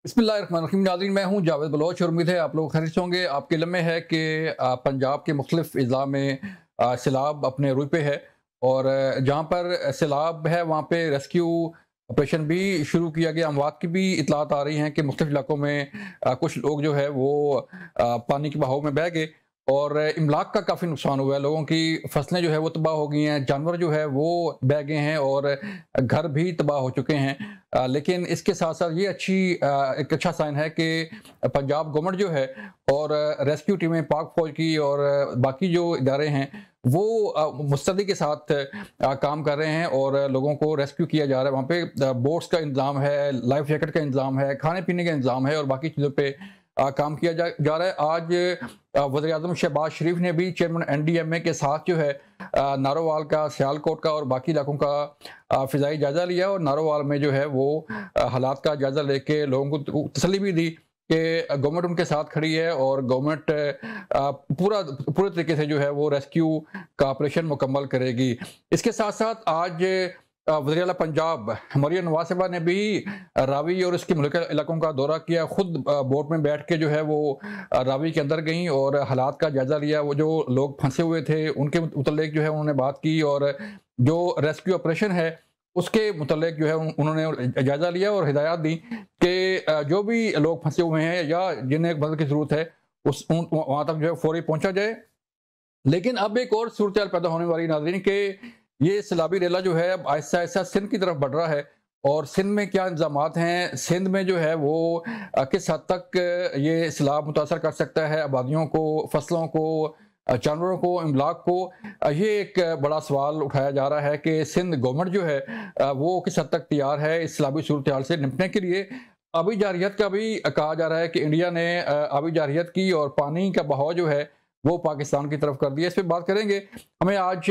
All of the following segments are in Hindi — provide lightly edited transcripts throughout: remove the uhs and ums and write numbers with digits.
बिस्मिल्लाहिर्रहमानिर्रहीम। नाज़रीन, मैं हूँ जावेद बलोच और उम्मीद है आप लोग खैरियत से होंगे। आपके लम्हे है कि पंजाब के मुख्तलिफ अज़ला में सैलाब अपने रुई पे है और जहाँ पर सैलाब है वहाँ पे रेस्क्यू ऑपरेशन भी शुरू किया गया। अमवात की भी इतलात आ रही हैं कि मुख्तलिफ इलाकों में कुछ लोग जो है वो पानी के बहाव में बह गए और इमलाक का काफ़ी नुकसान हुआ है। लोगों की फसलें जो है वो तबाह हो गई हैं, जानवर जो है वो बह गए हैं और घर भी तबाह हो चुके हैं। लेकिन इसके साथ साथ ये एक अच्छा साइन है कि पंजाब गवर्नमेंट जो है और रेस्क्यू टीमें पाक फौज की और बाकी जो इदारे हैं वो मुस्तैदी के साथ काम कर रहे हैं और लोगों को रेस्क्यू किया जा रहा है। वहाँ पे बोट्स का इंतज़ाम है, लाइफ जैकेट का इंतज़ाम है, खाने पीने का इंतज़ाम है और बाकी चीज़ों पे काम किया जा रहा है। आज वज़ीर-ए-आज़म शहबाज शरीफ ने भी चेयरमैन एनडीएमए के साथ जो है नारोवाल का, सियालकोट का और बाकी इलाकों का फ़िज़ाई जायज़ा लिया और नारोवाल में जो है वो हालात का जायज़ा लेके लोगों को तसल्ली भी दी कि गवर्नमेंट उनके साथ खड़ी है और गवर्नमेंट पूरे तरीके से जो है वो रेस्क्यू का ऑपरेशन मुकम्मल करेगी। इसके साथ-साथ आज वज़ीर आला पंजाब मरियम नवाज़ साहिबा ने भी रावी और इसके मुल्क इलाकों का दौरा किया। खुद बोट में बैठ के जो है वो रावी के अंदर गईं और हालात का जायज़ा लिया। वो जो लोग फंसे हुए थे उनके मुतल्लिक़ जो है उन्होंने बात की और जो रेस्क्यू ऑपरेशन है उसके मुतल्लिक़ जो है उन्होंने जायज़ा लिया और हिदायत दी कि जो भी लोग फंसे हुए हैं या जिन्हें मदद की ज़रूरत है वहाँ तक जो है फ़ौरी पहुँचा जाए। लेकिन अब एक और सूरत-ए-हाल पैदा होने वाली नाज़रीन कि ये सैलाबी रेला जो है अब आहिस्ता-आहिस्ता सिंध की तरफ बढ़ रहा है और सिंध में क्या इंतज़ामात हैं, सिंध में जो है वो किस हद तक ये सैलाब मुतासर कर सकता है आबादियों को, फसलों को, जानवरों को, इमलाक को। ये एक बड़ा सवाल उठाया जा रहा है कि सिंध गवर्नमेंट जो है वो किस हद तक तैयार है इस सैलाबी सूरत-ए-हाल से निपटने के लिए। आबी जारियत का भी कहा जा रहा है कि इंडिया ने आबी जारियत की और पानी का बहाव जो है वो पाकिस्तान की तरफ कर दिया। इस पे बात करेंगे। हमें आज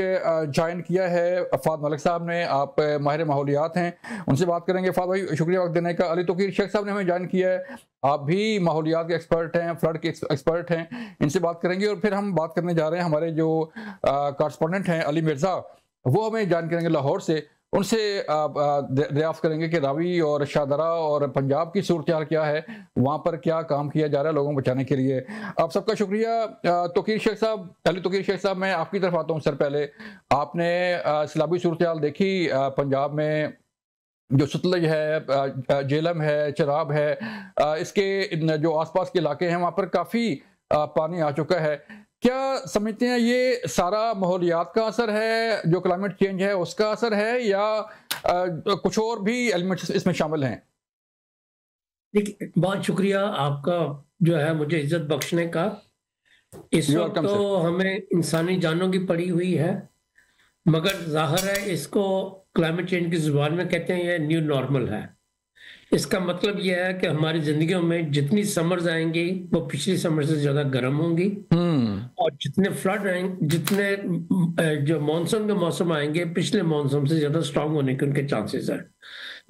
जॉइन किया है फ़ाद मलिक साहब ने, आप माहिर माहौलियात हैं, उनसे बात करेंगे। फ़ाद भाई शुक्रिया वक़्त देने का। अली तौकीर शेख साहब ने हमें जॉइन किया है, आप भी माहौलियात के एक्सपर्ट हैं, फ्लड के एक्सपर्ट हैं, इनसे बात करेंगे। और फिर हम बात करने जा रहे हैं हमारे जो कॉरेस्पोंडेंट हैं अली मिर्ज़ा, वो हमें जॉइन करेंगे लाहौर से। उनसे दरियाफ्त करेंगे कि रावी और शाहदरा और पंजाब की सूरत-ए-हाल क्या है, वहाँ पर क्या काम किया जा रहा है लोगों को बचाने के लिए। आप सबका शुक्रिया। तौकीर शेख साहब, अली तौकीर शेख साहब, मैं आपकी तरफ आता हूँ। सर पहले आपने सैलाबी सूरत-ए-हाल देखी पंजाब में, जो सतलज है, जेहलम है, चनाब है, इसके जो आस-पास के इलाके हैं वहाँ पर काफ़ी पानी आ चुका है। क्या समझते हैं ये सारा माहौलियात का असर है, जो क्लाइमेट चेंज है उसका असर है, या कुछ और भी एलिमेंट्स इसमें शामिल हैं? देखिए, बहुत शुक्रिया आपका जो है मुझे इज़्ज़त बख्शने का। इस यू वक़्त वेलकम सर। तो हमें इंसानी जानों की पड़ी हुई है, मगर ज़ाहिर है इसको क्लाइमेट चेंज की ज़ुबान में कहते हैं ये न्यू नॉर्मल है। इसका मतलब ये है कि हमारी ज़िंदगियों में जितनी समर्स आएँगी, वो पिछली समर से ज़्यादा गर्म होंगी हुँ, और जितने फ्लड आएँगे, जितने जो मानसून के मौसम आएँगे, पिछले मानसून से ज़्यादा स्ट्रॉन्ग होने के उनके चांसेस हैं।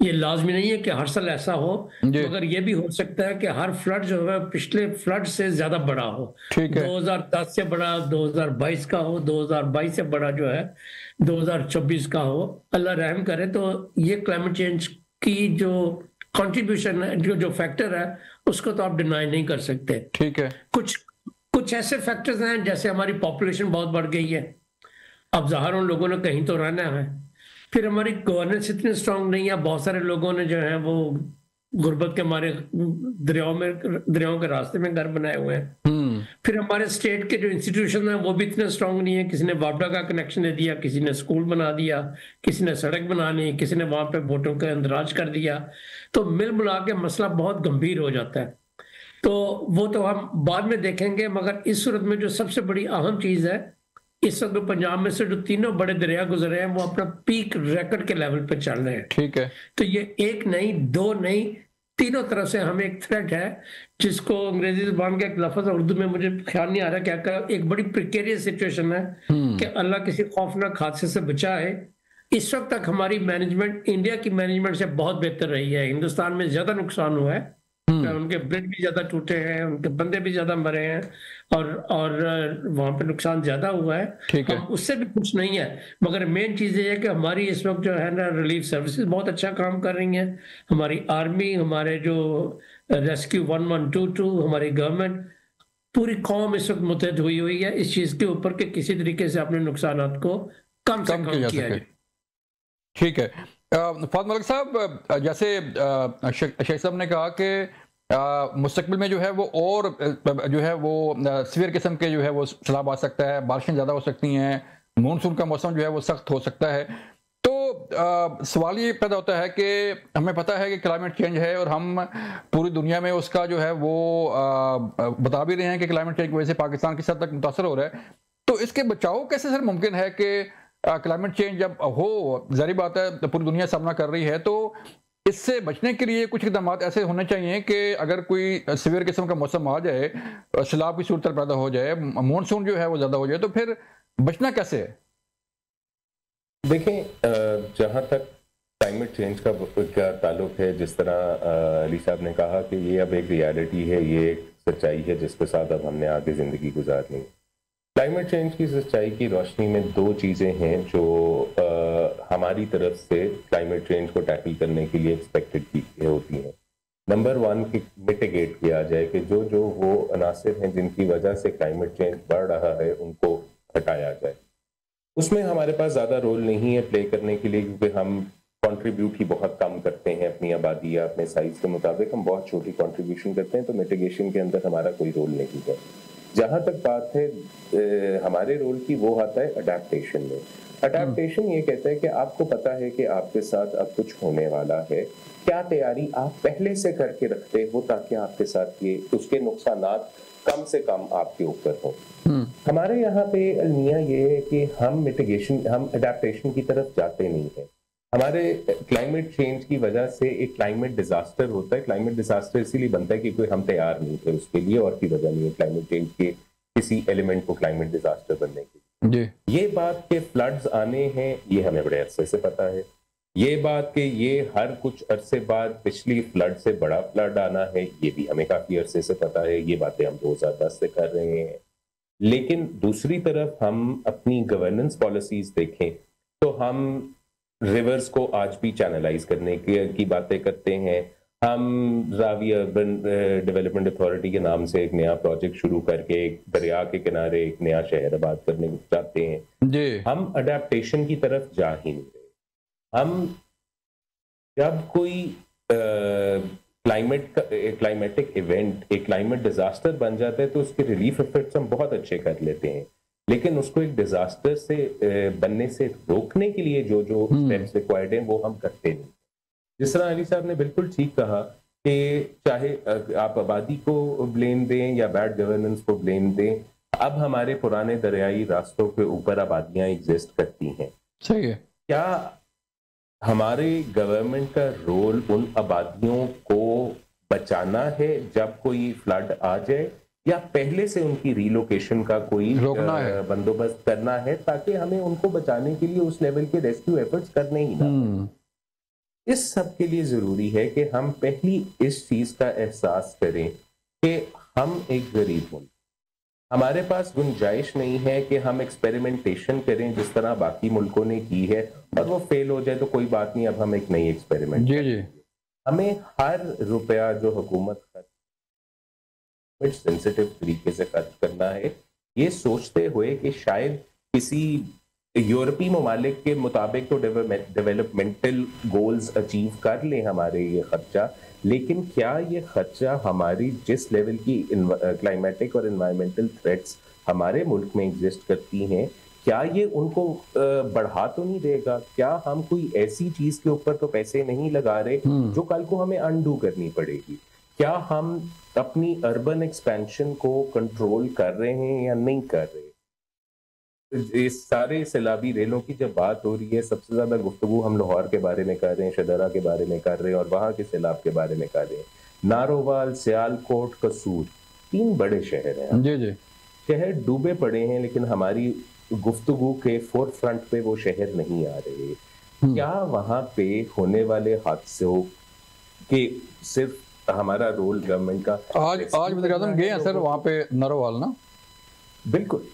ये लाज़मी नहीं है कि हर साल ऐसा हो, जी, मगर ये भी हो सकता है कि हर फ्लड जो है पिछले फ्लड से ज़्यादा बड़ा हो। ठीक है। 2010 से बड़ा 2022 का हो, 2022 से बड़ा जो है 2024 का हो। अल्लाह रहम करे। तो ये क्लाइमेट चेंज की जो कंट्रीब्यूशन है, जो फैक्टर है, उसको तो आप डिनाई नहीं कर सकते। ठीक है। कुछ कुछ ऐसे फैक्टर्स हैं, जैसे हमारी पॉपुलेशन बहुत बढ़ गई है। अब ज़ाहिर उन लोगों ने कहीं तो रहना है। फिर हमारी गवर्नेंस इतनी स्ट्रांग नहीं है, बहुत सारे लोगों ने जो है वो गुर्बत के मारे दरियाओं के रास्ते में घर बनाए हुए हैं। हुँ, फिर हमारे स्टेट के जो इंस्टीट्यूशन हैं वो भी इतने स्ट्रांग नहीं है। किसी ने वापडा का कनेक्शन दे दिया, किसी ने स्कूल बना दिया, किसी ने सड़क बना ली, किसी ने वहां पे वोटों का इंदराज कर दिया। तो मिल मिला के मसला बहुत गंभीर हो जाता है। तो वो तो हम बाद में देखेंगे, मगर इस सूरत में जो सबसे बड़ी अहम चीज है, इस वक्त पंजाब में से जो तीनों बड़े दरिया गुजरे हैं वो अपना पीक रिकॉर्ड के लेवल पे चल रहे हैं। ठीक है। तो ये एक नहीं, दो नहीं, तीनों तरफ से हमें एक थ्रेट है, जिसको अंग्रेजी ज़ुबान का एक लफ्ज़ है, उर्दू में मुझे ख्याल नहीं आ रहा क्या का, एक बड़ी प्रिकेरियस सिचुएशन है कि हुँ, अल्लाह किसी खौफनाक हादसे से बचाए। इस वक्त तक हमारी मैनेजमेंट इंडिया की मैनेजमेंट से बहुत बेहतर रही है। हिंदुस्तान में ज़्यादा नुकसान हुआ है, हुँ, उनके ब्रिज भी ज़्यादा टूटे हैं, उनके बंदे भी ज़्यादा मरे हैं और वहाँ पे नुकसान ज़्यादा हुआ है। ठीक हम है। उससे भी कुछ नहीं है, मगर मेन चीज़ ये है कि हमारी इस वक्त जो है ना रिलीफ सर्विसेज बहुत अच्छा काम कर रही हैं। हमारी आर्मी, हमारे जो रेस्क्यू 1122, हमारी गवर्नमेंट, पूरी कौम इस वक्त मुतहद हुई है इस चीज के ऊपर कि किसी तरीके से अपने नुकसानात को कम से कम किया जाए। ठीक है। फहद मलिक साहब, जैसे शेख साहब ने कहा कि मुस्तकबिल में जो है वो और जो है वो सीवियर किस्म के जो है वो सैलाब आ सकता है, बारिशें ज़्यादा हो सकती हैं, मानसून का मौसम जो है वो सख्त हो सकता है। तो सवाल ये पैदा होता है कि हमें पता है कि क्लाइमेट चेंज है और हम पूरी दुनिया में उसका जो है वो बता भी रहे हैं कि क्लाइमेट चेंज की वजह से पाकिस्तान किस हद तक मुतासर हो रहा है। तो इसके बचाव कैसे सर मुमकिन है कि क्लाइमेट चेंज जब हो, जारी बात है पूरी दुनिया सामना कर रही है, तो इससे बचने के लिए कुछ इकदाम ऐसे होने चाहिए कि अगर कोई सीवियर किस्म का मौसम आ जाए, सैलाब की सूरत पैदा हो जाए, मानसून जो है वो ज़्यादा हो जाए, तो फिर बचना कैसे है? देखें, जहाँ तक क्लाइमेट चेंज का ताल्लुक है, जिस तरह अली साहब ने कहा कि ये अब एक रियलिटी है, ये एक सच्चाई है जिसके साथ अब हमने आगे ज़िंदगी गुजारनी है। क्लाइमेट चेंज की सच्चाई की रोशनी में दो चीज़ें हैं जो हमारी तरफ से क्लाइमेट चेंज को टैकल करने के लिए एक्सपेक्टेड की होती हैं। नंबर वन, कि मिटिगेट किया जाए कि जो जो वो अनासिर हैं जिनकी वजह से क्लाइमेट चेंज बढ़ रहा है उनको हटाया जाए। उसमें हमारे पास ज़्यादा रोल नहीं है प्ले करने के लिए, क्योंकि हम कंट्रीब्यूट ही बहुत कम करते हैं अपनी आबादी या अपने साइज के मुताबिक हम बहुत छोटी कंट्रीब्यूशन करते हैं, तो मिटिगेशन के अंदर हमारा कोई रोल नहीं है। जहाँ तक बात है हमारे रोल की, वो आता है अडेप्टेशन में। अडेप्टेशन ये कहता है कि आपको पता है कि आपके साथ अब कुछ होने वाला है, क्या तैयारी आप पहले से करके रखते हो ताकि आपके साथ ये उसके नुकसानात कम से कम आपके ऊपर हो। हमारे यहाँ पे अलमिया ये है कि हम अडेप्टेशन की तरफ जाते नहीं है। हमारे क्लाइमेट चेंज की वजह से एक क्लाइमेट डिजास्टर होता है। क्लाइमेट डिजास्टर इसीलिए बनता है क्योंकि हम तैयार नहीं थे उसके लिए, और की वजह नहीं है क्लाइमेट चेंज के किसी एलिमेंट को क्लाइमेट डिजास्टर बनने की। ये बात के फ्लड्स आने हैं, ये हमें बड़े अरसे से पता है। ये बात कि ये हर कुछ अरसे बाद पिछली फ्लड से बड़ा फ्लड आना है, ये भी हमें काफी अरसे से पता है। ये बातें हम 2010 से कर रहे हैं। लेकिन दूसरी तरफ हम अपनी गवर्नेंस पॉलिसीज देखें तो हम रिवर्स को आज भी चैनलाइज करने की बातें करते हैं। हम रावी अर्बन डेवलपमेंट अथॉरिटी के नाम से एक नया प्रोजेक्ट शुरू करके एक दरिया के किनारे एक नया शहर आबाद करने चाहते हैं। हम अडेप्टेशन की तरफ जा ही नहीं रहे। हम जब कोई क्लाइमेटिक इवेंट एक क्लाइमेट डिजास्टर बन जाता है तो उसके रिलीफ एफर्ट्स हम बहुत अच्छे कर लेते हैं, लेकिन उसको एक डिजास्टर से बनने से रोकने के लिए जो जो स्टेप्स रिक्वायर्ड हैं वो हम करते नहीं। जिस तरह अली साहब ने बिल्कुल ठीक कहा कि चाहे आप आबादी को ब्लेम दें या बैड गवर्नेंस को ब्लेम दें, अब हमारे पुराने दरियाई रास्तों के ऊपर आबादियां एग्जिस्ट करती हैं। सही है। क्या हमारे गवर्नमेंट का रोल उन आबादियों को बचाना है जब कोई फ्लड आ जाए, या पहले से उनकी रिलोकेशन का कोई बंदोबस्त करना है ताकि हमें उनको बचाने के लिए उस लेवल के रेस्क्यू एफर्ट्स करने ही ना। इस सब के लिए जरूरी है कि हम पहली इस चीज का एहसास करें कि हम एक गरीब मुल्क, हमारे पास गुंजाइश नहीं है कि हम एक्सपेरिमेंटेशन करें जिस तरह बाकी मुल्कों ने की है और वो फेल हो जाए तो कोई बात नहीं, अब हम एक नई एक्सपेरिमेंट जी। हमें हर रुपया जो हुकूमत सेंसिटिव तरीके से खर्च करना है, ये सोचते हुए कि शायद किसी यूरोपीय ममालिक के मुताबिक तो डेवलपमेंटल गोल्स अचीव कर ले हमारे ये खर्चा, लेकिन क्या ये खर्चा हमारी जिस लेवल की क्लाइमेटिक और एनवायरमेंटल थ्रेट्स हमारे मुल्क में एग्जिस्ट करती हैं, क्या ये उनको बढ़ा तो नहीं देगा? क्या हम कोई ऐसी चीज के ऊपर तो पैसे नहीं लगा रहे जो कल को हमें अनडू करनी पड़ेगी? क्या हम अपनी अर्बन एक्सपेंशन को कंट्रोल कर रहे हैं या नहीं कर रहे? इस सारे सैलाबी रेलों की जब बात हो रही है, सबसे ज्यादा गुफ्तगू हम लाहौर के बारे में कर रहे हैं, शदरा के बारे में कर रहे हैं और वहां के सैलाब के बारे में कर रहे हैं। नारोवाल, सियालकोट, कसूर, 3 बड़े शहर हैं। जी। शहर डूबे पड़े हैं, लेकिन हमारी गुफ्तगू के फोर फ्रंट पे वो शहर नहीं आ रहे। क्या वहां पे होने वाले हादसों के सिर्फ हमारा रोल गवर्नमेंट का? आज वज़ीर-ए-आज़म गए हैं सर वहां पे नारोवाल ना। बिल्कुल,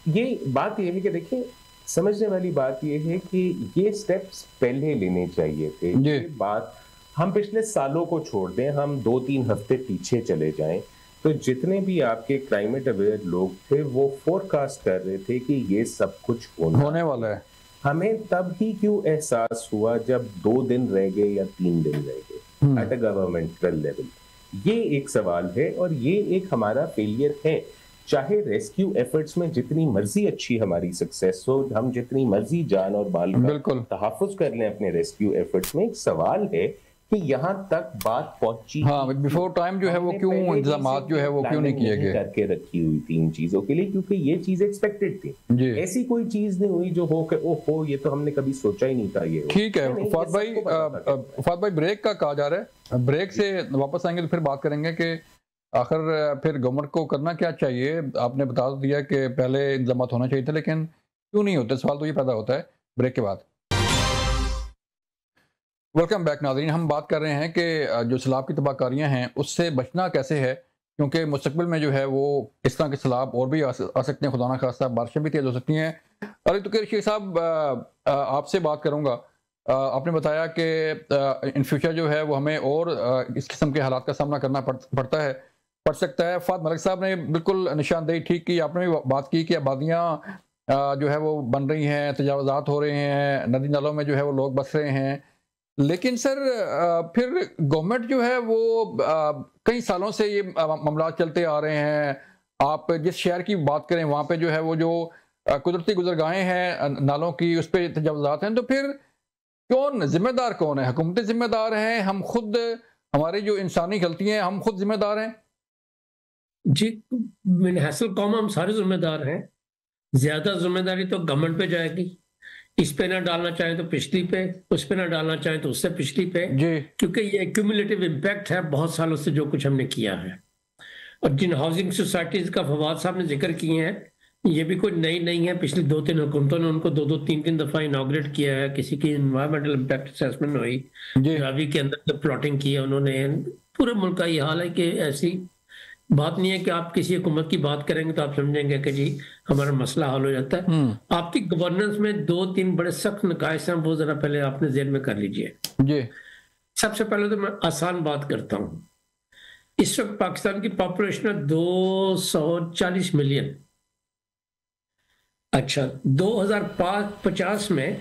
ये बात ये है कि देखिए, समझने वाली बात ये है कि ये स्टेप्स पहले लेने चाहिए थे। ये बात हम पिछले सालों को छोड़ दें, हम 2-3 हफ्ते पीछे चले जाएं, तो जितने भी आपके क्लाइमेट अवेयर लोग थे वो फोरकास्ट कर रहे थे कि ये सब कुछ होने वाला है। हमें तब ही क्यों एहसास हुआ जब 2 दिन रह गए या 3 दिन रह गए एट अ गवर्नमेंटल लेवल? ये एक सवाल है और ये एक हमारा फेलियर है। चाहे रेस्क्यू एफर्ट्स में जितनी मर्जी अच्छी हमारी सक्सेस हो, हम जितनी मर्जी जान और माल का तहफ़्फ़ुज़ कर लें अपने रेस्क्यू एफर्ट्स में, एक सवाल है कि यहाँ तक बात पहुंची। हाँ, बिफोर टाइम जो है वो क्यों इंतजामात जो है वो क्यों नहीं किए गए करके रखी हुई थी इन चीजों के लिए, क्योंकि ये चीज एक्सपेक्टेड थी। ऐसी कोई चीज नहीं हुई जो हो कि ओहो ये तो हमने कभी सोचा ही नहीं था ये। ठीक है फहद भाई ब्रेक का कहा जा रहा है, ब्रेक से वापस आएंगे तो फिर बात करेंगे कि आखिर फिर गवर्नमेंट को करना क्या चाहिए। आपने बता दिया कि पहले इंतजाम होना चाहिए था, लेकिन क्यों नहीं होते, सवाल तो ये पैदा होता है। ब्रेक के बाद वेलकम बैक नाज़रीन। हम बात कर रहे हैं कि जो सैलाब की तबाहकारियाँ हैं उससे बचना कैसे है, क्योंकि मुस्तकबिल में जो है वो इस तरह के सैलाब और भी आ सकते हैं, खुदा ना खास्ता बारिशें भी तेज़ हो सकती हैं। अली तुकीर शेख साहब, आपसे बात करूँगा। आपने बताया कि इन फ्यूचर जो है वो हमें और इस किस्म के हालात का सामना करना पड़ सकता है। फहद मलिक साहब ने बिल्कुल निशानदेही ठीक की। आपने भी बात की कि आबादियाँ जो है वो बन रही हैं, तजावुज़ात हो रहे हैं, नदी नालों में जो है वो लोग बस रहे हैं। लेकिन सर फिर गवर्नमेंट जो है वो कई सालों से ये मामला चलते आ रहे हैं। आप जिस शहर की बात करें वहाँ पे जो है वो जो कुदरती गुजरगाहें हैं नालों की, उस पर तजावुज़ात हैं, तो फिर जिम्मेदार कौन है? हुकूमतें जिम्मेदार हैं, हम खुद, हमारी जो इंसानी गलतियाँ हैं हम खुद जिम्मेदार हैं? जी, हासिल कौम हम सारे जिम्मेदार हैं। ज्यादा जिम्मेदारी तो गवर्नमेंट पे जाएगी। इस पे ना डालना चाहे तो पिछली पे, उस पे ना डालना चाहे तो उससे पिछली पे, क्योंकि ये क्यूमुलेटिव इम्पैक्ट है बहुत सालों से जो कुछ हमने किया है। और जिन हाउसिंग सोसाइटीज का फवाद साहब ने जिक्र किए हैं, ये भी कोई नई नहीं है। पिछली 2-3 हुकूमतों ने उनको 2-3 दफा इनाग्रेट किया है। किसी की इन्वायरमेंटल इम्पैक्ट असेसमेंट हुई, रावी के अंदर जो प्लॉटिंग की है उन्होंने, पूरे मुल्क का ये हाल है कि ऐसी बात नहीं है कि आप किसी हुकूमत की बात करेंगे तो आप समझेंगे कि जी हमारा मसला हल हो जाता है। आपकी गवर्नेंस में 2-3 बड़े सख्त निकाय हैं, वो जरा पहले आपने ज़हन में कर लीजिए। जी, सबसे पहले तो मैं आसान बात करता हूँ। इस वक्त पाकिस्तान की पॉपुलेशन है 240 मिलियन। अच्छा, 2050 में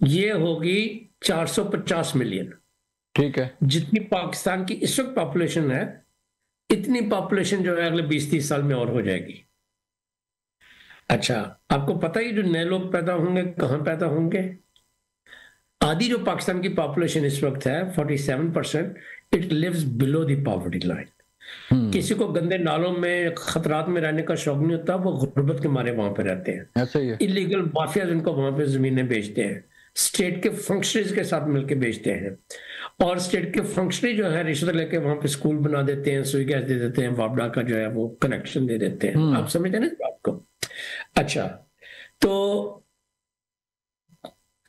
ये होगी 450 मिलियन। ठीक है। जितनी पाकिस्तान की इस वक्त पॉपुलेशन है, इतनी पॉपुलेशन जो है अगले 20-30 साल में और हो जाएगी। अच्छा, आपको पता ही जो नए लोग पैदा होंगे कहां पैदा होंगे? आधी जो पाकिस्तान की पॉपुलेशन इस वक्त है 47%, it lives below the poverty line. किसी को गंदे नालों में खतरात में रहने का शौक नहीं होता, वो गुर्बत के मारे वहां पे रहते हैं। ऐसा ही है। इलीगल माफिया जिनको वहां पे जमीनें बेचते हैं, स्टेट के फंक्शनरीज के साथ मिलकर बेचते हैं, और स्टेट के फंक्शनरी जो है रिश्वत लेके वहां पे स्कूल बना देते हैं, सुई गैस दे देते हैं, वापडा का जो है वो कनेक्शन दे देते हैं। आप समझते हैं ना इस बात को? अच्छा, तो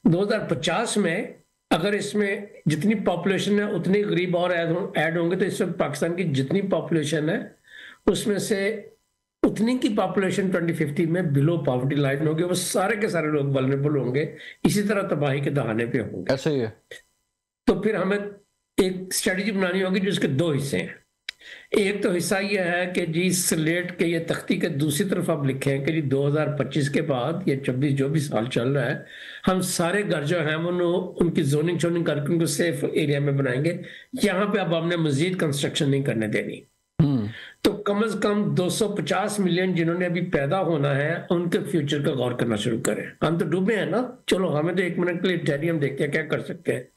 2050 में अगर इसमें जितनी पॉपुलेशन है उतनी गरीब और ऐड होंगे, तो इस वक्त पाकिस्तान की जितनी पॉपुलेशन है उसमें से उतनी की पॉपुलेशन 2050 में बिलो पॉवर्टी लाइन होगी। वो सारे के सारे लोग वल्नरेबल होंगे, इसी तरह तबाही के दहाने पे होंगे। ऐसे ही है। तो फिर हमें एक स्ट्रेटजी बनानी होगी जिसके 2 हिस्से हैं। एक तो हिस्सा यह है कि जी स्लेट के ये तख्ती के दूसरी तरफ आप लिखें कि जी 2025 के बाद ये 24 जो भी साल चल रहा है, हम सारे घर जो हैं उनकी जोनिंग शोनिंग करके उनको सेफ एरिया में बनाएंगे। यहाँ पे अब हमने मजीद कंस्ट्रक्शन नहीं करने देनी। तो कम से कम 250 मिलियन जिन्होंने अभी पैदा होना है उनके फ्यूचर का गौर करना शुरू करें। हम तो डूबे हैं ना, चलो हमें तो 1 मिनट के लिए ठहरिए, हम देखते हैं क्या कर सकते हैं।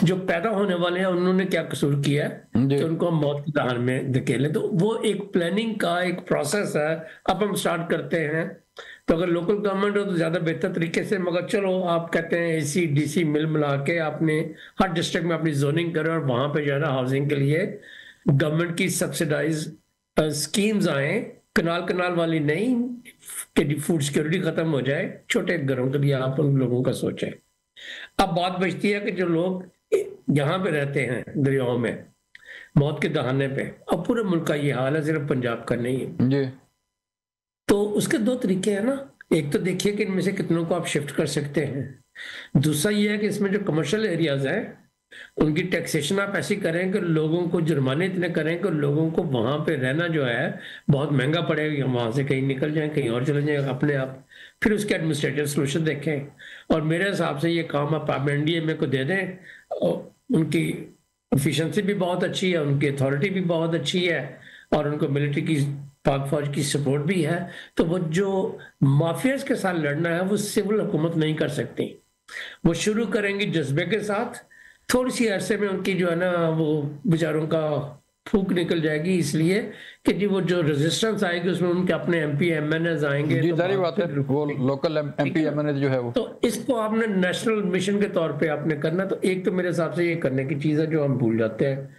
जो पैदा होने वाले हैं उन्होंने क्या कसूर किया है कि उनको हम मौत की दहाड़ में धकेलें? तो वो एक प्लानिंग का एक प्रोसेस है। अब हम स्टार्ट करते हैं, तो अगर लोकल गवर्नमेंट हो तो ज्यादा बेहतर तरीके से, मगर चलो आप कहते हैं एसी डीसी मिला के आपने हर डिस्ट्रिक्ट में अपनी जोनिंग करें और वहां पे जो है ना हाउसिंग के लिए गवर्नमेंट की सब्सिडाइज स्कीम्स आए, कनाल वाली नहीं कि फूड सिक्योरिटी खत्म हो जाए, छोटे घरों के लिए आप उन लोगों का सोचें। अब बात बचती है कि जो लोग यहाँ पे रहते हैं दरियाओं में मौत के दहाने पे, अब पूरे मुल्क का ये हाल है, सिर्फ पंजाब का नहीं है जी। तो उसके 2 तरीके हैं ना। एक तो देखिए कि इनमें से कितनों को आप शिफ्ट कर सकते हैं। दूसरा ये है कि इसमें जो कमर्शियल एरियाज हैं उनकी टैक्सेशन आप ऐसी करें कि लोगों को जुर्माने इतने करें कि लोगों को वहां पे रहना जो है बहुत महंगा पड़ेगा, वहां से कहीं निकल जाएं, कहीं और चले जाएं अपने आप। फिर उसके एडमिनिस्ट्रेटिव सोल्यूशन देखें। और मेरे हिसाब से ये काम आप एनडीएमए को दे दें, और उनकी एफिशिएंसी भी बहुत अच्छी है, उनकी अथॉरिटी भी बहुत अच्छी है, और उनको मिलिट्री की, पाक फौज की सपोर्ट भी है। तो वो जो माफियाज के साथ लड़ना है वो सिविल हुकूमत नहीं कर सकती। वो शुरू करेंगी जज्बे के साथ, थोड़ी सी अरसे में उनकी जो है ना वो बेचारों का फूक निकल जाएगी, इसलिए कि जी वो जो रेजिस्टेंस आएगी उसमें उनके अपने एमपी एमएनएस आएंगे। जी तो जारी बात है, वो लोकल एमपी एमएनए जो है वो, तो इसको आपने नेशनल मिशन के तौर पे आपने करना। तो एक तो मेरे हिसाब से ये करने की चीज है जो हम भूल जाते हैं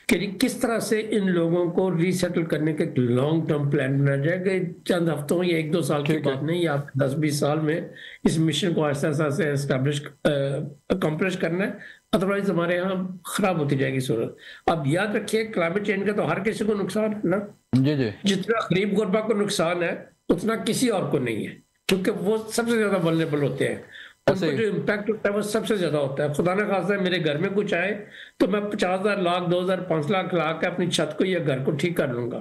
कि किस तरह से इन लोगों को रीसेटल करने के लॉन्ग टर्म प्लान बनाया जाए कि चंद हफ्तों या 1-2 साल की बात नहीं, आप 10-20 साल में इस मिशन को आहिस्ता आहिस्ता से एस्टेब्लिश अकम्प्लिश करना है, अदरवाइज हमारे यहाँ खराब होती जाएगी सूरत। अब याद रखिए क्लाइमेट चेंज का तो हर किसी को नुकसान है ना। जी जी, जितना गरीब गुरबा को नुकसान है उतना किसी और को नहीं है, क्योंकि वो सबसे ज्यादा वल्नरेबल होते हैं। उनको जो इम्पैक्ट होता है वो सबसे ज्यादा होता है। खुदा ना खास्ता है मेरे घर में कुछ आए तो मैं 50,000 लाख 2,000 5 लाख ला के अपनी छत को या घर को ठीक कर लूंगा।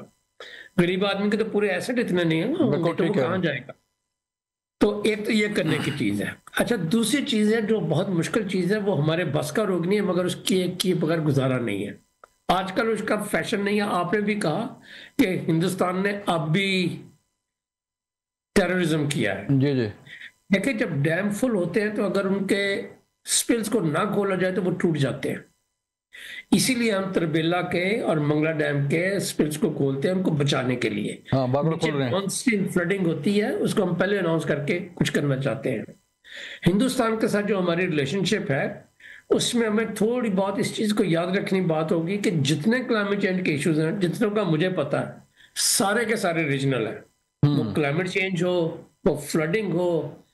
गरीब आदमी के तो पूरे एसेट इतने नहीं है ना, तो वो कहाँ जाएगा। तो एक तो ये करने की चीज है। अच्छा, दूसरी चीज है जो बहुत मुश्किल चीज है, वो हमारे बस का रोग नहीं है, मगर उसकी एक की बगैर गुजारा नहीं है। आजकल उसका फैशन नहीं है। आपने भी कहा कि हिंदुस्तान ने अब भी टेररिज्म किया है। जी जी, देखिए जब डैम फुल होते हैं तो अगर उनके स्पिल्स को ना खोला जाए तो वो टूट जाते हैं। इसीलिए हम तरबेला के और मंगला डैम के स्पिल्स को खोलते हैं उनको बचाने के लिए। नीचे फ्लडिंग होती है उसको हम पहले अनाउंस करके कुछ करना चाहते हैं। हिंदुस्तान के साथ जो हमारी रिलेशनशिप है उसमें हमें थोड़ी बहुत इस चीज को याद रखनी बात होगी कि जितने क्लाइमेट चेंज के इश्यूज हैं, जितनों का मुझे पता है, सारे के सारे रीजनल है। वो क्लाइमेट चेंज हो, वो फ्लडिंग हो,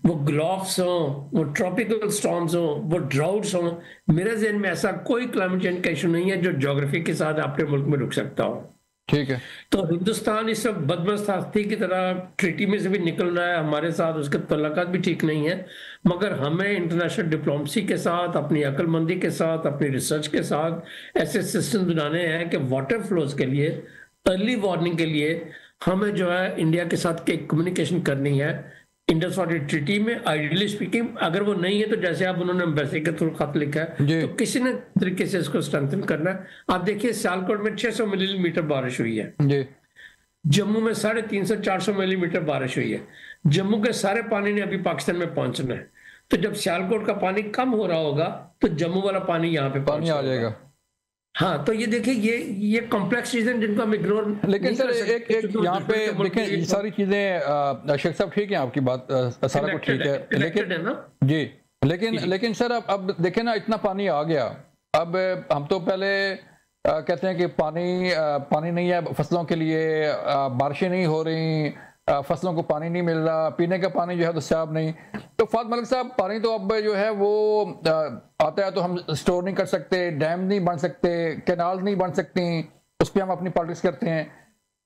वो ग्लोफ्स हो, वो ट्रॉपिकल स्टॉर्म्स हो, वो ड्राउट्स हो, मेरे ज़हन में ऐसा कोई क्लाइमेट चेंज का इशू नहीं है जो ज्योग्राफी के साथ अपने मुल्क में रुक सकता हो। ठीक है। तो हिंदुस्तान इस वक्त बदमस्त हाथी की तरह ट्रीटी में से भी निकल रहा है हमारे साथ, उसके तल्लुकात भी ठीक नहीं है। मगर हमें इंटरनेशनल डिप्लोमेसी के साथ, अपनी अक्लमंदी के साथ, अपनी रिसर्च के साथ ऐसे सिस्टम बनाने हैं कि वाटर फ्लोज के लिए, अर्ली वार्निंग के लिए हमें जो है इंडिया के साथ कम्युनिकेशन करनी है। इंडस वाटर ट्रीटी में आइडियली स्पीकिंग अगर वो नहीं है तो जैसे आप उन्होंने एम्बेसी के थ्रू खत लिखा है तो किसी ने तरीके से इसको स्ट्रेंथन करना है। आप देखिए सियालकोट में 600 मिलीमीटर बारिश हुई है जी। जम्मू में 350-400 मिलीमीटर बारिश हुई है। जम्मू के सारे पानी ने अभी पाकिस्तान में पहुंचना है। तो जब सियालकोट का पानी कम हो रहा होगा तो जम्मू वाला पानी यहाँ पे पानी आ जाएगा। हाँ, तो ये देखिए ये कॉम्प्लेक्स चीजें जिनको हम इग्नोर। लेकिन सर एक यहाँ पे देखें ये सारी चीजें, शेख साहब ठीक है आपकी बात, सारा कुछ ठीक है, लेकिन जी लेकिन सर अब देखें ना, इतना पानी आ गया। अब हम तो पहले कहते हैं कि पानी नहीं है फसलों के लिए, बारिशें नहीं हो रही, फसलों को पानी नहीं मिल रहा, पीने का पानी जो है दस्तियाब नहीं। तो फात मलिक साहब, पानी तो अब जो है वो आता है तो हम स्टोर नहीं कर सकते, डैम नहीं बन सकते, कैनाल नहीं बन सकती, उस पर हम अपनी पॉलिटिक्स करते हैं।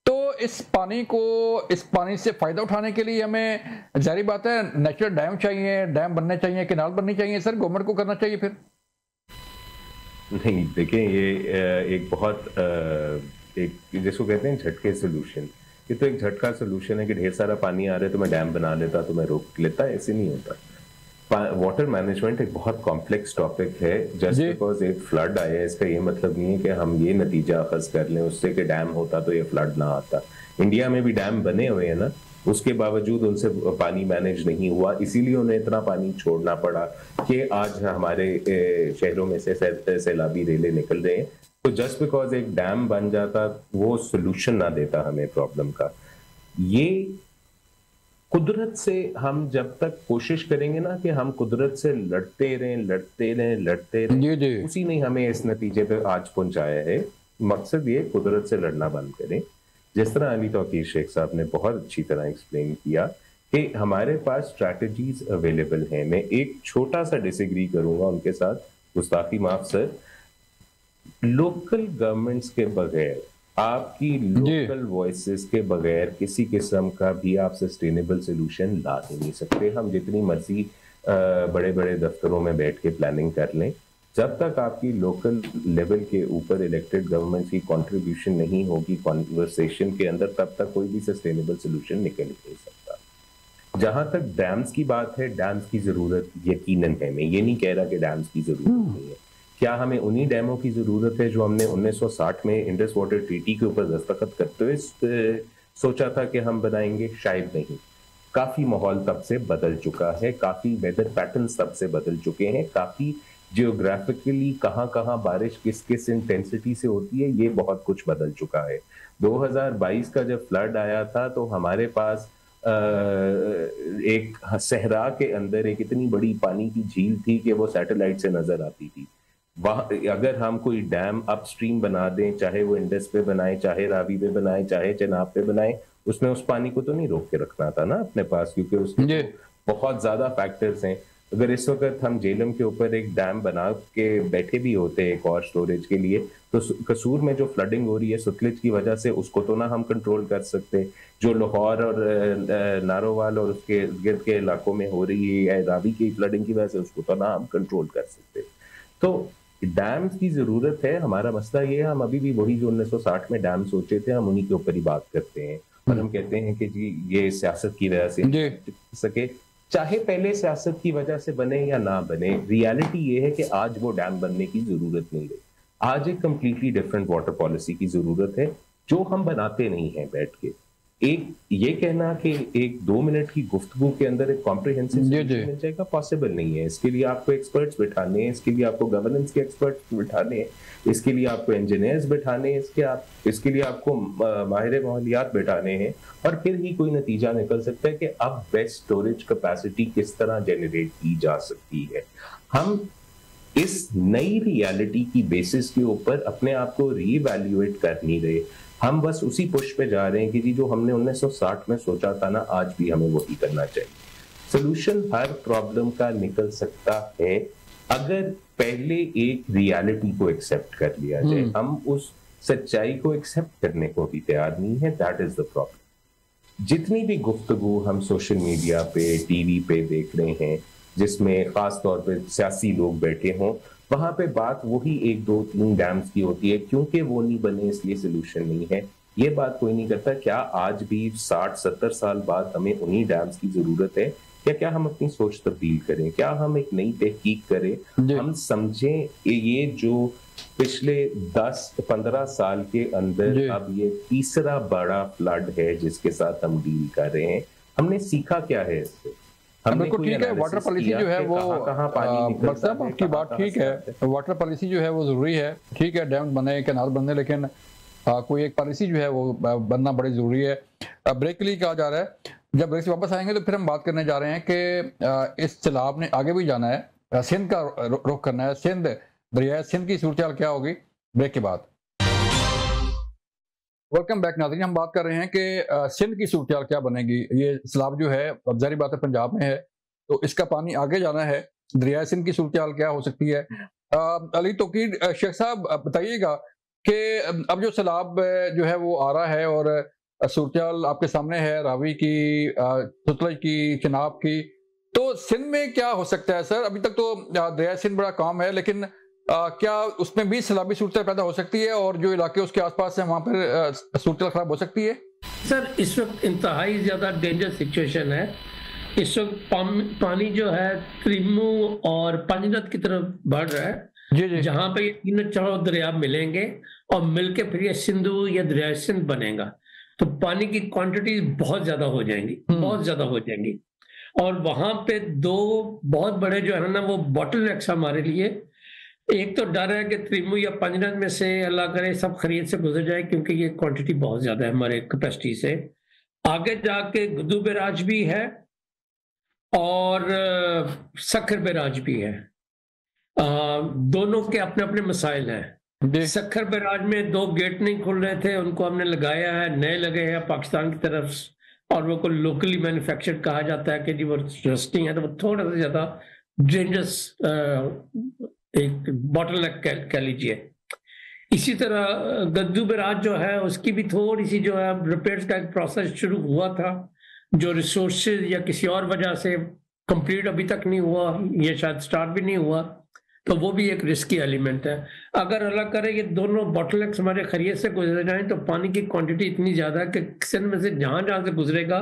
तो इस पानी से फायदा उठाने के लिए हमें जारी बात है नेचुरल डैम चाहिए, डैम बनने चाहिए, कैनाल बननी चाहिए। सर गवर्नमेंट को करना चाहिए फिर नहीं। देखें ये एक बहुत एक जिसको कहते हैं झटके सोल्यूशन, ये तो एक झटका सोल्यूशन है कि ढेर सारा पानी आ रहा है तो मैं डैम बना लेता, तो मैं रोक लेता। ऐसे नहीं होता। वाटर मैनेजमेंट एक बहुत कॉम्प्लेक्स टॉपिक है। जस्ट बिकॉज एक फ्लड आया इसका ये मतलब नहीं है कि हम ये नतीजा अखज कर लें उससे कि डैम होता तो ये फ्लड ना आता। इंडिया में भी डैम बने हुए हैं ना, उसके बावजूद उनसे पानी मैनेज नहीं हुआ, इसीलिए उन्हें इतना पानी छोड़ना पड़ा कि आज हमारे शहरों में से सैलाबी रेले निकल रहे हैं। तो जस्ट बिकॉज एक डैम बन जाता वो सोल्यूशन ना देता हमें प्रॉब्लम का। ये कुदरत से हम जब तक कोशिश करेंगे ना कि हम कुदरत से लड़ते रहें, उसी ने हमें इस नतीजे पे आज पहुंचाया है। मकसद ये कुदरत से लड़ना बंद करें। जिस तरह अली तौकीर शेख साहब ने बहुत अच्छी तरह एक्सप्लेन किया कि हमारे पास स्ट्रैटेजीज अवेलेबल हैं। मैं एक छोटा सा डिसएग्री करूंगा उनके साथ, गुस्ताखी माफ सर। लोकल गवर्नमेंट्स के बगैर, आपकी लोकल वॉइसेस के बगैर किसी किस्म का भी आप सस्टेनेबल सोल्यूशन ला ही नहीं सकते। हम जितनी मर्जी बड़े बड़े दफ्तरों में बैठ के प्लानिंग कर लें, जब तक आपकी लोकल लेवल के ऊपर इलेक्टेड गवर्नमेंट की कंट्रीब्यूशन नहीं होगी कॉन्वर्सेशन के अंदर, तब तक कोई भी सस्टेनेबल सोल्यूशन निकल नहीं सकता। जहां तक डैम्स की बात है, डैम्स की जरूरत यकीनन है। मैं ये नहीं कह रहा कि डैम्स की जरूरत नहीं है। क्या हमें उन्हीं डैमों की जरूरत है जो हमने 1960 में इंडस वाटर ट्रीटी के ऊपर दस्तखत करते हुए सोचा था कि हम बनाएंगे? शायद नहीं। काफी माहौल तब से बदल चुका है, काफी वेदर पैटर्न्स तब से बदल चुके हैं, काफी जियोग्राफिकली कहाँ कहाँ बारिश किस किस इंटेंसिटी से होती है, ये बहुत कुछ बदल चुका है। 2022 का जब फ्लड आया था तो हमारे पास एक सहरा के अंदर एक इतनी बड़ी पानी की झील थी कि वो सैटेलाइट से नजर आती थी। वहां अगर हम कोई डैम अपस्ट्रीम बना दें, चाहे वो इंडस पे बनाए, चाहे रावी पे बनाए, चाहे चनाब पे बनाए, उसमें उस पानी को तो नहीं रोक के रखना था ना अपने पास, क्योंकि उसमें तो बहुत ज्यादा फैक्टर्स हैं। अगर इस वक्त हम झेलम के ऊपर एक डैम बना के बैठे भी होते एक और स्टोरेज के लिए, तो कसूर में जो फ्लडिंग हो रही है सतलुज की वजह से, उसको तो ना हम कंट्रोल कर सकते। जो लाहौर और नारोवाल और उसके गिर्द के इलाकों में हो रही है रावी की फ्लडिंग की वजह से, उसको तो ना हम कंट्रोल कर सकते। तो डैम्स की जरूरत है। हमारा मसला ये है, हम अभी भी वही जो 1960 में डैम सोचे थे, हम उन्हीं के ऊपर ही बात करते हैं और हम कहते हैं कि जी ये सियासत की वजह से सके। चाहे पहले सियासत की वजह से बने या ना बने, रियलिटी ये है कि आज वो डैम बनने की जरूरत नहीं रही। आज एक कंप्लीटली डिफरेंट वाटर पॉलिसी की जरूरत है जो हम बनाते नहीं हैं बैठ के। एक ये कहना कि एक 2 मिनट की गुफ्तगू के अंदर एक कॉम्प्रिहेंसिव सॉल्यूशन मिल जाएगा, पॉसिबल नहीं है। इसके लिए आपको एक्सपर्ट्स बिठाने हैं, इसके लिए आपको गवर्नेंस के एक्सपर्ट्स बिठाने हैं, इसके लिए आपको इंजीनियर्स बिठाने हैं, इसके लिए आपको माहिर माहौलियात बिठाने हैं, और फिर ही कोई नतीजा निकल सकता है कि अब बेस्ट स्टोरेज कैपेसिटी किस तरह जनरेट की जा सकती है। हम इस नई रियलिटी की बेसिस के ऊपर अपने आप को रीवैल्यूएट कर नहीं रहे। हम बस उसी पुश पे जा रहे हैं कि जी जो हमने 1960 में सोचा था ना, आज भी हमें वही करना चाहिए। सोल्यूशन हर प्रॉब्लम का निकल सकता है अगर पहले एक रियलिटी को एक्सेप्ट कर लिया जाए। हम उस सच्चाई को एक्सेप्ट करने को भी तैयार नहीं है। That is the problem. जितनी भी गुफ्तगू हम सोशल मीडिया पे, टीवी पे देख रहे हैं, जिसमें खास तौर पे सियासी लोग बैठे हों, वहां पे बात वही 1, 2, 3 डैम्स की होती है, क्योंकि वो नहीं बने इसलिए सोल्यूशन नहीं है। ये बात कोई नहीं करता क्या आज भी 60-70 साल बाद हमें उन्हीं डैम्स की जरूरत है, या क्या हम अपनी सोच तब्दील करें, क्या हम एक नई तहकीक करें, हम समझें ये जो पिछले 10-15 साल के अंदर अब ये तीसरा बड़ा फ्लड है जिसके साथ हम डील कर रहे हैं, हमने सीखा क्या है इससे? बिल्कुल ठीक है। वाटर पॉलिसी जो है वो मतलब आपकी बात ठीक है, वाटर पॉलिसी जो है वो जरूरी है, ठीक है, डैम बने, कैनाल बने, लेकिन कोई एक पॉलिसी जो है वो बनना बड़ी जरूरी है। ब्रेक के लिए कहा जा रहा है, जब ब्रेक से वापस आएंगे तो फिर हम बात करने जा रहे हैं कि इस सैलाब ने आगे भी जाना है, सिंध का रुख करना है, सिंध दरिया सिंध की सूरत क्या होगी, ब्रेक के बाद। वेलकम बैक नाज़रीन, हम बात कर रहे हैं कि सिंध की सूरत क्या बनेगी। ये सैलाब जो है अब जाहिर बात है पंजाब में है, तो इसका पानी आगे जाना है, दरिया सिंध की सूरत क्या हो सकती है। अली तोकीर शेख साहब बताइएगा कि अब जो सैलाब जो है वो आ रहा है और सूरत आपके सामने है, रावी की, सतलुज की, चनाब की, तो सिंध में क्या हो सकता है सर? अभी तक तो दरिया सिंध बड़ा काम है, लेकिन क्या उसमें भी सैलाबी सूरत पैदा हो सकती है और जो इलाके उसके आसपास है वहां पर सूरत खराब हो सकती है? सर इस वक्त इंतहाई ज्यादा डेंजर सिचुएशन है। इस वक्त पानी जो है त्रिमू और पानीरत की तरफ बढ़ रहा है, जी। जहां पे ये तीनों चारों दरिया मिलेंगे और मिलके फिर ये सिंधु या दरिया सिंध बनेगा, तो पानी की क्वांटिटी बहुत ज्यादा हो जाएंगी, बहुत ज्यादा हो जाएंगी। और वहां पे 2 बहुत बड़े जो है ना वो बॉटल नेक्स हमारे लिए। एक तो डर है कि त्रिमू या पानीरत में से अल्लाह करे सब खरीद से गुजर जाए, क्योंकि ये क्वांटिटी बहुत ज्यादा है हमारे कैपेसिटी से। आगे जाके गुद्दू बैराज भी है और सखर बैराज भी है। दोनों के अपने अपने मसाइल हैं। सखर बैराज में 2 गेट नहीं खुल रहे थे, उनको हमने लगाया है, नए लगे हैं पाकिस्तान की तरफ, और वो को लोकली मैन्युफैक्चर्ड कहा जाता है कि जी वो रस्टिंग है, तो वो थोड़ा सा ज्यादा डेंजरस एक बॉटलनेक कह लीजिए। इसी तरह गद्दू बैराज जो है उसकी भी थोड़ी सी जो है रिपेयर्स का एक प्रोसेस शुरू हुआ था, जो रिसोर्सेज या किसी और वजह से कंप्लीट अभी तक नहीं हुआ, ये शायद स्टार्ट भी नहीं हुआ। तो वो भी एक रिस्की एलिमेंट है। अगर अल्लाह करे ये दोनों बॉटलनेक्स हमारे खैरियत से गुजर जाएं तो पानी की क्वांटिटी इतनी ज्यादा है कि सिंध में से जहां जहां से गुजरेगा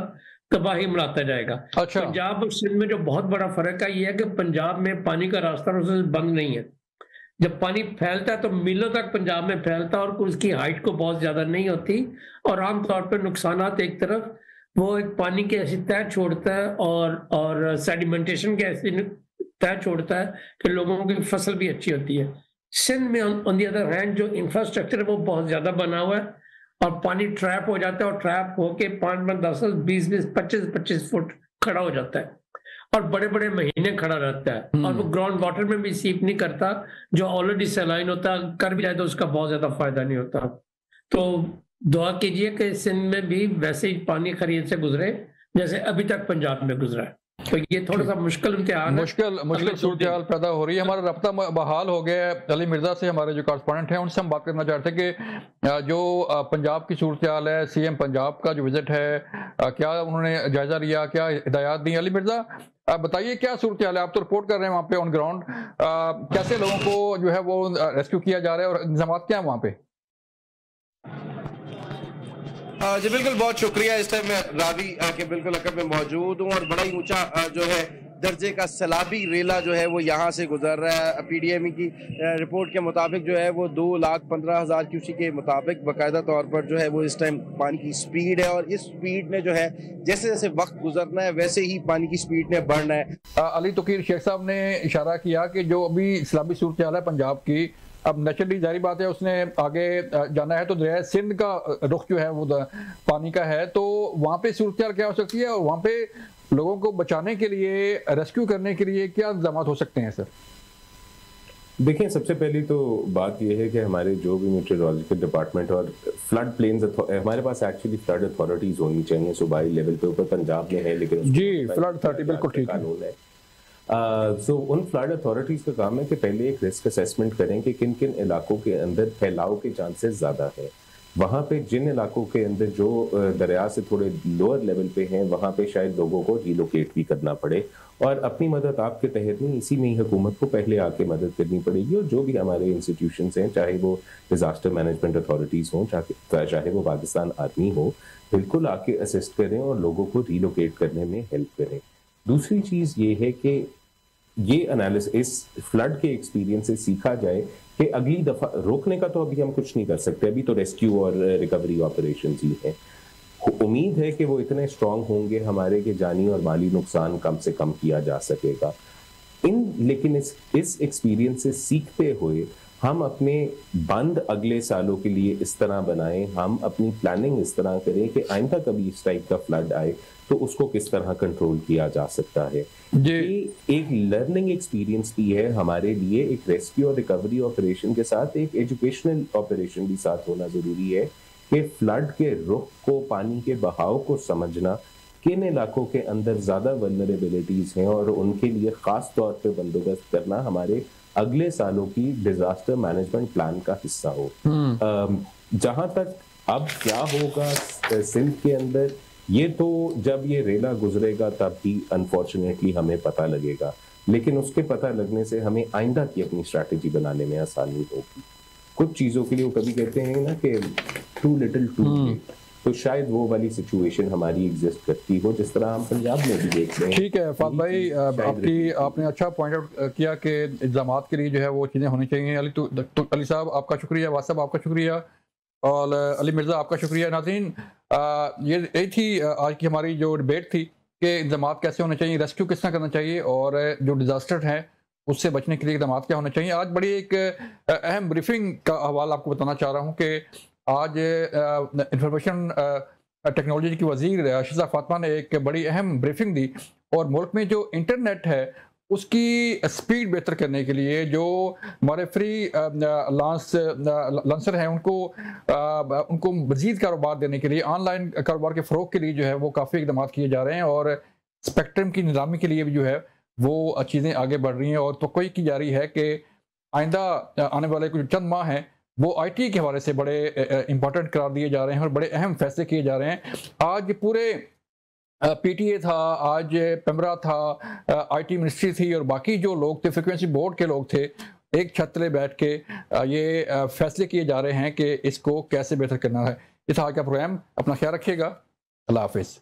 तबाही मनाता जाएगा। अच्छा। पंजाब और सिंध में जो बहुत बड़ा फर्क है ये है कि पंजाब में पानी का रास्ता बंद नहीं है। जब पानी फैलता है तो मीलों तक पंजाब में फैलता है और उसकी हाइट को बहुत ज्यादा नहीं होती, और आमतौर पर नुकसानात एक तरफ वो एक पानी की ऐसी तह छोड़ता है और सेडिमेंटेशन की ऐसी तय छोड़ता है कि लोगों की फसल भी अच्छी होती है। सिंध में ऑन दी अदर हैंड जो इंफ्रास्ट्रक्चर है वो बहुत ज्यादा बना हुआ है और पानी ट्रैप हो जाता है, और ट्रैप होके 5 10 20 25 फुट खड़ा हो जाता है और बड़े बड़े महीने खड़ा रहता है, और वो ग्राउंड वाटर में भी सीप नहीं करता, जो ऑलरेडी सलाइन होता कर भी जाए तो उसका बहुत ज्यादा फायदा नहीं होता। तो दुआ कीजिए कि सिंध में भी वैसे ही पानी खरीद से गुजरे जैसे अभी तक पंजाब में गुजरा है। तो ये थोड़ा सा मुश्किल इम्तिहान है, मुश्किल सूरत हाल पैदा हो रही है। हमारा रब्ता बहाल हो गया है अली मिर्जा से, हमारे जो कॉरेस्पॉन्डेंट हैं उनसे हम बात करना चाहते हैं कि जो पंजाब की सूरत हाल है, सीएम पंजाब का जो विजिट है, क्या उन्होंने जायजा लिया, क्या हिदायत दी? अली मिर्जा बताइए क्या सूरत हाल है? आप तो रिपोर्ट कर रहे हैं वहाँ पे ऑन ग्राउंड, कैसे लोगों को जो है वो रेस्क्यू किया जा रहा है और इंतजाम क्या है वहाँ पे? जी बिल्कुल, बहुत शुक्रिया। इस टाइम मैं रावी के बिल्कुल अकब में मौजूद हूँ और बड़ा ही ऊंचा जो है दर्जे का सैलाबी रेला जो है वो यहाँ से गुजर रहा है। पीडीएमई की रिपोर्ट के मुताबिक जो है वो 2,15,000 क्यूसी के मुताबिक बाकायदा तौर पर जो है वो इस टाइम पानी की स्पीड है, और इस स्पीड ने जो है जैसे जैसे वक्त गुजरना है वैसे ही पानी की स्पीड ने बढ़ना है। अली तोकीर शेख साहब ने इशारा किया कि जो अभी सैलाबी सूरत हाल है पंजाब की, अब नेचुरली जारी बात है उसने आगे जाना है तो दरिया सिंध का रुख जो है वो पानी का है, तो वहाँ पे सूरत हाल क्या हो सकती है और वहाँ पे लोगों को बचाने के लिए, रेस्क्यू करने के लिए क्या इंतजाम हो सकते हैं सर? देखिए, सबसे पहली तो बात यह है कि हमारे जो भी मेट्रोलॉजिकल डिपार्टमेंट और फ्लड प्लेन्स, हमारे पास एक्चुअली फ्लड अथॉरिटीज होनी चाहिए सूबाई लेवल पे, ऊपर पंजाब में है लेकिन जी फ्लड अथॉरिटी बिल्कुल ठीक कानून है। सो उन फ्लड अथॉरिटीज का काम है कि पहले एक रिस्क असेसमेंट करें कि किन किन इलाकों के अंदर फैलाव के चांसेस ज्यादा है। वहां पे जिन इलाकों के अंदर जो दरिया से थोड़े लोअर लेवल पे हैं वहां पे शायद लोगों को रिलोकेट भी करना पड़े, और अपनी मदद आपके तहत नहीं, इसी में ही हुकूमत को पहले आके मदद करनी पड़ेगी। और जो भी हमारे इंस्टीट्यूशंस हैं, चाहे वो डिजास्टर मैनेजमेंट अथॉरिटीज हों, चाहे वो पाकिस्तान आर्मी हो, बिल्कुल आके असिस्ट करें और लोगों को रिलोकेट करने में हेल्प करें। दूसरी चीज ये है कि ये एनालिसिस, इस फ्लड के एक्सपीरियंस से सीखा जाए कि अगली दफा रोकने का तो अभी हम कुछ नहीं कर सकते, अभी तो रेस्क्यू और रिकवरी ऑपरेशंस ही हैं। उम्मीद है कि वो इतने स्ट्रांग होंगे हमारे कि जानी और माली नुकसान कम से कम किया जा सकेगा। लेकिन इस एक्सपीरियंस से सीखते हुए हम अपने बंद अगले सालों के लिए इस तरह बनाएं, हम अपनी प्लानिंग इस तरह करें कि आइंदा कभी इस टाइप का फ्लड आए तो उसको किस तरह कंट्रोल किया जा सकता है। ये एक लर्निंग एक्सपीरियंस भी है हमारे लिए। एक रेस्क्यू और रिकवरी ऑपरेशन के साथ एक एजुकेशनल ऑपरेशन भी साथ होना जरूरी है कि फ्लड के रुख को, पानी के बहाव को समझना, किन इलाकों के अंदर ज्यादा वल्नरेबिलिटीज हैं और उनके लिए खास तौर पे बंदोबस्त करना हमारे अगले सालों की डिजास्टर मैनेजमेंट प्लान का हिस्सा हो। जहां तक अब क्या होगा सिंध के अंदर, ये तो जब ये रेला गुजरेगा तब ही अनफॉर्चुनेटली हमें पता लगेगा, लेकिन उसके पता लगने से हमें आइंदा की अपनी स्ट्रैटेजी बनाने में आसानी होगी। कुछ चीजों के लिए वो कभी कहते हैं ना कि टू लिटिल टू लेट, तो शायद वो वाली सिचुएशन हमारी एग्जिस्ट करती हो जिस तरह हम पंजाब में भी देख रहे हैं। ठीक है फाद भाई, आपने अच्छा पॉइंट आउट किया कि इंतजाम के लिए जो है वो चीज़ें होनी चाहिए। अली साहब आपका शुक्रिया, वासब आपका शुक्रिया, और अली मिर्ज़ा आपका शुक्रिया। नाज़रीन, ये थी आज की हमारी जो डिबेट थी कि इंतजाम कैसे होने चाहिए, रेस्क्यू किस तरह करना चाहिए और जो डिजास्टर है उससे बचने के लिए इकदाम क्या होने चाहिए। आज बड़ी एक अहम ब्रीफिंग का हवाला आपको बताना चाह रहा हूँ कि आज इंफॉर्मेशन टेक्नोलॉजी की वजीर शिजा फातिमा ने एक बड़ी अहम ब्रीफिंग दी, और मुल्क में जो इंटरनेट है उसकी स्पीड बेहतर करने के लिए जो हमारे फ्री लांसर हैं उनको मजीद कारोबार देने के लिए, ऑनलाइन कारोबार के फ़रोग के लिए जो है वो काफ़ी इकदाम किए जा रहे हैं, और स्पेक्ट्रम की निज़ामी के लिए भी जो है वो चीज़ें आगे बढ़ रही हैं। और तो कोई की जा रही है कि आइंदा आने वाले कुछ चंद माह हैं वो आईटी के हवाले से बड़े इंपॉर्टेंट करार दिए जा रहे हैं और बड़े अहम फैसले किए जा रहे हैं। आज पूरे पीटीए था, आज पेमरा था, आईटी मिनिस्ट्री थी और बाकी जो लोग थे, फ्रीक्वेंसी बोर्ड के लोग थे, एक छत तले बैठ के ये फैसले किए जा रहे हैं कि इसको कैसे बेहतर करना है। इस हाल का प्रोग्राम, अपना ख्याल रखिएगा। अल्लाह हाफिज़।